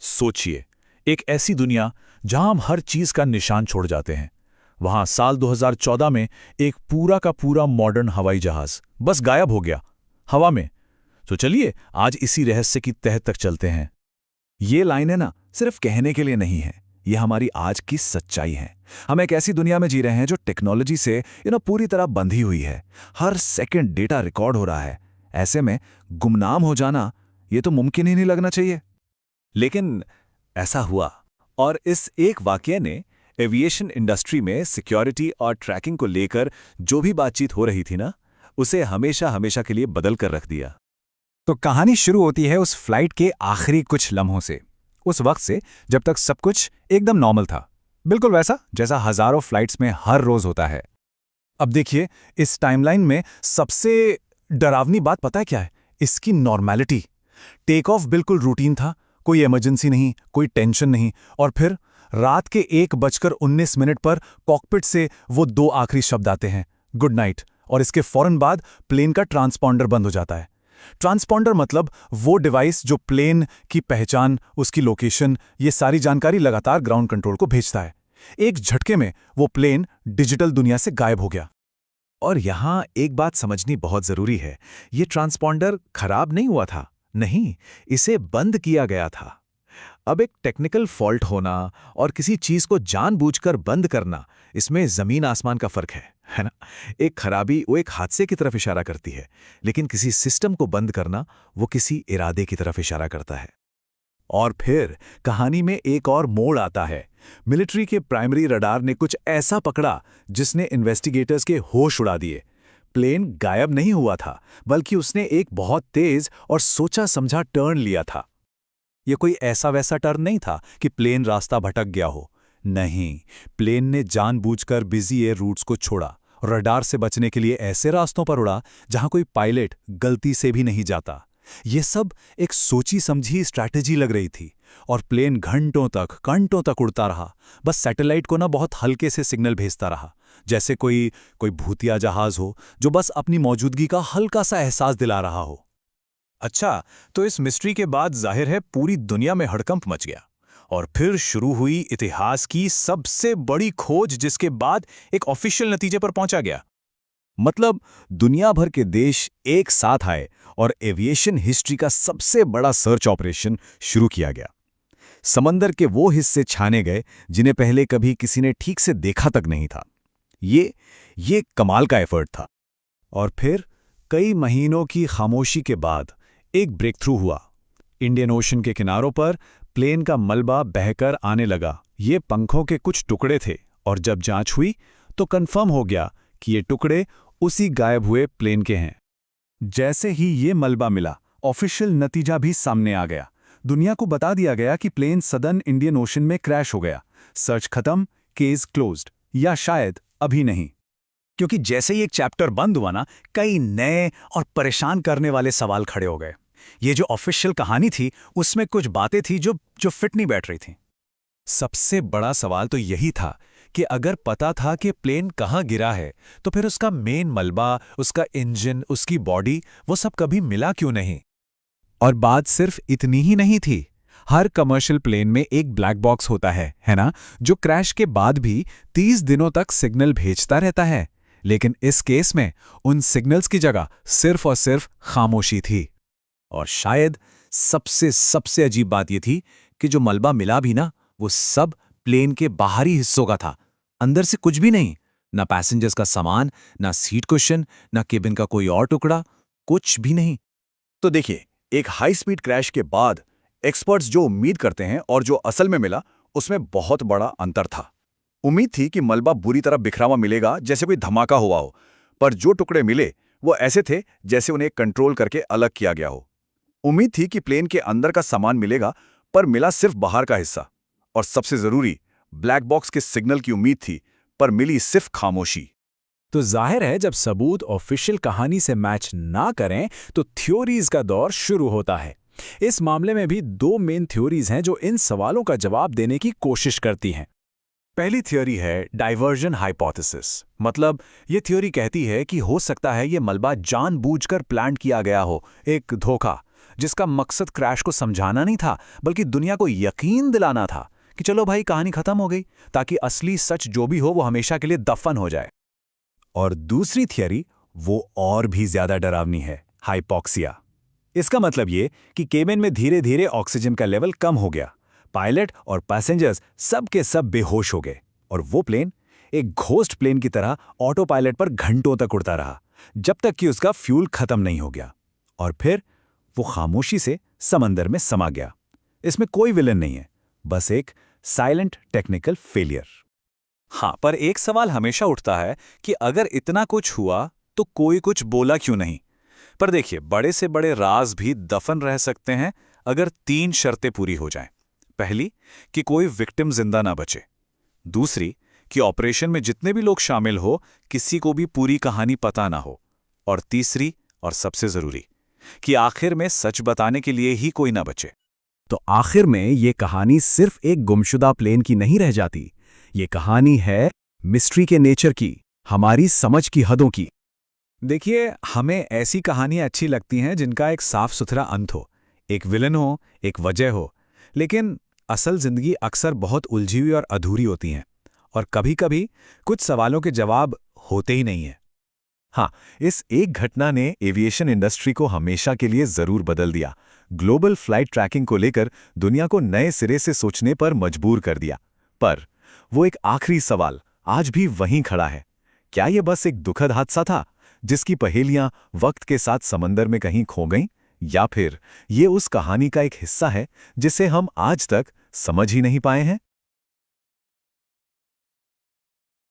सोचिए, एक ऐसी दुनिया जहां हम हर चीज का निशान छोड़ जाते हैं। वहां साल 2014 में एक पूरा का पूरा मॉडर्न हवाई जहाज बस गायब हो गया, हवा में। तो चलिए आज इसी रहस्य की तह तक चलते हैं। ये लाइनें ना सिर्फ कहने के लिए नहीं है, ये हमारी आज की सच्चाई है। हम एक ऐसी दुनिया में जी रहे हैं जो टेक्नोलॉजी से पूरी तरह बंधी हुई है। हर सेकंड डेटा रिकॉर्ड हो रहा है। ऐसे में गुमनाम हो जाना ये तो मुमकिन ही नहीं लगना चाहिए। लेकिन ऐसा हुआ, और इस एक वाकये ने एविएशन इंडस्ट्री में सिक्योरिटी और ट्रैकिंग को लेकर जो भी बातचीत हो रही थी ना, उसे हमेशा हमेशा के लिए बदल कर रख दिया। तो कहानी शुरू होती है उस फ्लाइट के आखिरी कुछ लम्हों से, उस वक्त से जब तक सब कुछ एकदम नॉर्मल था, बिल्कुल वैसा जैसा हजारों फ्लाइट्स में हर रोज होता है। अब देखिए, इस टाइमलाइन में सबसे डरावनी बात पता है क्या है? इसकी नॉर्मैलिटी। टेक ऑफ बिल्कुल रूटीन था, कोई इमरजेंसी नहीं, कोई टेंशन नहीं, और फिर रात के 1:19 पर कॉकपिट से वो दो आखिरी शब्द आते हैं, गुड नाइट, और इसके फौरन बाद प्लेन का ट्रांसपॉन्डर बंद हो जाता है। ट्रांसपॉन्डर मतलब वो डिवाइस जो प्लेन की पहचान, उसकी लोकेशन, ये सारी जानकारी लगातार ग्राउंड कंट्रोल को भेजता है। एक झटके में वो प्लेन डिजिटल दुनिया से गायब हो गया। और यहां एक बात समझनी बहुत जरूरी है, ये ट्रांसपॉन्डर खराब नहीं हुआ था, नहीं, इसे बंद किया गया था। अब एक टेक्निकल फॉल्ट होना और किसी चीज को जानबूझकर बंद करना, इसमें जमीन आसमान का फर्क है ना? एक खराबी वो एक हादसे की तरफ इशारा करती है, लेकिन किसी सिस्टम को बंद करना वो किसी इरादे की तरफ इशारा करता है। और फिर कहानी में एक और मोड़ आता है। मिलिट्री के प्राइमरी रडार ने कुछ ऐसा पकड़ा जिसने इन्वेस्टिगेटर्स के होश उड़ा दिए। प्लेन गायब नहीं हुआ था, बल्कि उसने एक बहुत तेज और सोचा समझा टर्न लिया था। यह कोई ऐसा वैसा टर्न नहीं था कि प्लेन रास्ता भटक गया हो। नहीं, प्लेन ने जानबूझकर बिजी एयर रूट्स को छोड़ा, रडार से बचने के लिए ऐसे रास्तों पर उड़ा जहां कोई पायलट गलती से भी नहीं जाता। ये सब एक सोची समझी स्ट्रैटेजी लग रही थी, और प्लेन घंटों तक उड़ता रहा, बस सैटेलाइट को ना बहुत हल्के से सिग्नल भेजता रहा, जैसे कोई भूतिया जहाज हो जो बस अपनी मौजूदगी का हल्का सा एहसास दिला रहा हो। अच्छा, तो इस मिस्ट्री के बाद जाहिर है पूरी दुनिया में हड़कंप मच गया, और फिर शुरू हुई इतिहास की सबसे बड़ी खोज, जिसके बाद एक ऑफिशियल नतीजे पर पहुंचा गया। मतलब दुनिया भर के देश एक साथ आए और एविएशन हिस्ट्री का सबसे बड़ा सर्च ऑपरेशन शुरू किया गया। समंदर के वो हिस्से छाने गए जिन्हें पहले कभी किसी ने ठीक से देखा तक नहीं था। ये कमाल का एफर्ट था। और फिर कई महीनों की खामोशी के बाद एक ब्रेक थ्रू हुआ। इंडियन ओशन के किनारों पर प्लेन का मलबा बहकर आने लगा। ये पंखों के कुछ टुकड़े थे, और जब जांच हुई तो कंफर्म हो गया कि ये टुकड़े उसी गायब हुए प्लेन के हैं। जैसे ही ये मलबा मिला, ऑफिशियल नतीजा भी सामने आ गया। दुनिया को बता दिया गया कि प्लेन सदर्न इंडियन ओशन में क्रैश हो गया। सर्च खत्म, केस क्लोज्ड, या शायद अभी नहीं। क्योंकि जैसे ही एक चैप्टर बंद हुआ ना, कई नए और परेशान करने वाले सवाल खड़े हो गए। ये जो ऑफिशियल कहानी थी, उसमें कुछ बातें थी जो फिट नहीं बैठ रही थी। सबसे बड़ा सवाल तो यही था कि अगर पता था कि प्लेन कहाँ गिरा है, तो फिर उसका मेन मलबा, उसका इंजन, उसकी बॉडी, वो सब कभी मिला क्यों नहीं? और बात सिर्फ इतनी ही नहीं थी। हर कमर्शियल प्लेन में एक ब्लैक बॉक्स होता है ना, जो क्रैश के बाद भी 30 दिनों तक सिग्नल भेजता रहता है। लेकिन इस केस में उन सिग्नल्स की जगह सिर्फ और सिर्फ खामोशी थी। और शायद सबसे अजीब बात यह थी कि जो मलबा मिला भी ना, वो सब प्लेन के बाहरी हिस्सों का था। अंदर से कुछ भी नहीं, ना पैसेंजर्स का सामान, ना सीट कुशन, ना केबिन का कोई और टुकड़ा, कुछ भी नहीं। तो देखिए, एक हाई स्पीड क्रैश के बाद एक्सपर्ट्स जो उम्मीद करते हैं और जो असल में मिला, उसमें बहुत बड़ा अंतर था। उम्मीद थी कि मलबा बुरी तरह बिखरा हुआ मिलेगा, जैसे कोई धमाका हुआ हो, पर जो टुकड़े मिले वो ऐसे थे जैसे उन्हें कंट्रोल करके अलग किया गया हो। उम्मीद थी कि प्लेन के अंदर का सामान मिलेगा, पर मिला सिर्फ बाहर का हिस्सा। और सबसे जरूरी, ब्लैक बॉक्स के सिग्नल की उम्मीद थी, पर मिली सिर्फ खामोशी। तो जाहिर है, जब सबूत ऑफिशियल कहानी से मैच ना करें तो थ्योरीज का दौर शुरू होता है। इस मामले में भी दो मेन थ्योरीज हैं जो इन सवालों का जवाब देने की कोशिश करती हैं। पहली थ्योरी है डाइवर्जन हाइपोथेसिस। मतलब ये थ्योरी कहती है कि हो सकता है ये मलबा जानबूझकर प्लान किया गया हो, एक धोखा, जिसका मकसद क्रैश को समझाना नहीं था, बल्कि दुनिया को यकीन दिलाना था कि चलो भाई कहानी खत्म हो गई, ताकि असली सच जो भी हो वो हमेशा के लिए दफन हो जाए। और दूसरी थियरी वो और भी ज्यादा डरावनी है, हाइपॉक्सिया। इसका मतलब ये कि केबिन में धीरे धीरे ऑक्सीजन का लेवल कम हो गया, पायलट और पैसेंजर्स सब के सब बेहोश हो गए, और वो प्लेन एक घोस्ट प्लेन की तरह ऑटो पायलट पर घंटों तक उड़ता रहा, जब तक कि उसका फ्यूल खत्म नहीं हो गया। और फिर वो खामोशी से समंदर में समा गया। इसमें कोई विलन नहीं है, बस एक साइलेंट टेक्निकल फेलियर। हाँ, पर एक सवाल हमेशा उठता है कि अगर इतना कुछ हुआ तो कोई कुछ बोला क्यों नहीं? पर देखिए, बड़े से बड़े राज भी दफन रह सकते हैं अगर 3 शर्तें पूरी हो जाएं। पहली, कि कोई विक्टिम जिंदा ना बचे। दूसरी, कि ऑपरेशन में जितने भी लोग शामिल हो किसी को भी पूरी कहानी पता ना हो। और तीसरी और सबसे जरूरी, कि आखिर में सच बताने के लिए ही कोई ना बचे। तो आखिर में ये कहानी सिर्फ एक गुमशुदा प्लेन की नहीं रह जाती। ये कहानी है मिस्ट्री के नेचर की, हमारी समझ की हदों की। देखिए, हमें ऐसी कहानियां अच्छी लगती हैं जिनका एक साफ सुथरा अंत हो, एक विलन हो, एक वजह हो। लेकिन असल जिंदगी अक्सर बहुत उलझी हुई और अधूरी होती हैं, और कभी-कभी कुछ सवालों के जवाब होते ही नहीं हैं। हाँ, इस एक घटना ने एविएशन इंडस्ट्री को हमेशा के लिए जरूर बदल दिया। ग्लोबल फ्लाइट ट्रैकिंग को लेकर दुनिया को नए सिरे से सोचने पर मजबूर कर दिया। पर वो एक आखिरी सवाल आज भी वहीं खड़ा है। क्या ये बस एक दुखद हादसा था जिसकी पहेलियां वक्त के साथ समंदर में कहीं खो गईं, या फिर ये उस कहानी का एक हिस्सा है जिसे हम आज तक समझ ही नहीं पाए हैं?